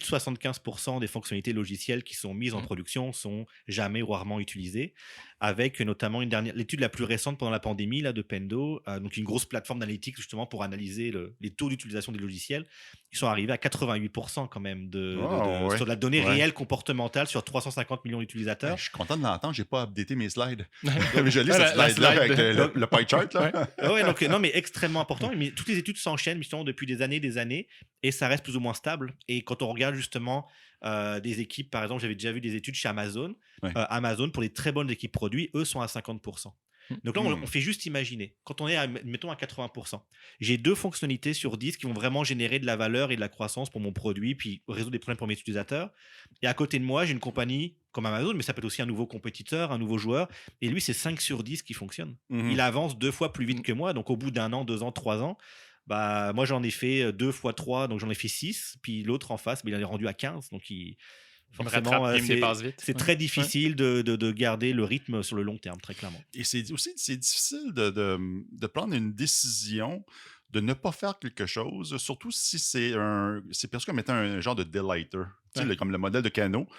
plus de 75% des fonctionnalités logicielles qui sont mises en production sont jamais ou rarement utilisées, avec notamment l'étude la plus récente pendant la pandémie là, de Pendo, donc une grosse plateforme d'analytics justement pour analyser les taux d'utilisation des logiciels. Ils sont arrivés à 88% quand même Oh, ouais. sur de la donnée Ouais. réelle comportementale sur 350 millions Hey, d'utilisateurs. je suis content de l'entendre, j'ai pas updaté mes slides. Donc, Mais je lis Ah, cette la slide-là avec slide. le pie chart, là. Ouais. ouais, donc non, mais extrêmement important. Mais toutes les études s'enchaînent justement depuis des années, et ça reste plus ou moins stable. Et quand on regarde justement des équipes, par exemple, j'avais déjà vu des études chez Amazon. Ouais. Amazon, pour les très bonnes équipes produits, eux sont à 50%. Donc là, on fait juste imaginer, quand on est, mettons, à 80%, j'ai 2 fonctionnalités sur 10 qui vont vraiment générer de la valeur et de la croissance pour mon produit, puis résoudre des problèmes pour mes utilisateurs. Et à côté de moi, j'ai une compagnie comme Amazon, mais ça peut être aussi un nouveau compétiteur, un nouveau joueur, et lui, c'est 5 sur 10 qui fonctionnent. Mhm. Il avance 2 fois plus vite que moi, donc au bout d'1 an, 2 ans, 3 ans, bah, moi j'en ai fait 2 fois 3, donc j'en ai fait 6, puis l'autre en face, bah, il en est rendu à 15, donc Il me forcément, rattrape, puis il me dépasse vite. c'est Ouais. très difficile de garder le rythme sur le long terme, très clairement. Et c'est aussi c'est difficile de prendre une décision de ne pas faire quelque chose, surtout si c'est perçu comme étant un genre de delighter. Tu sais, Ouais. comme le modèle de Cano.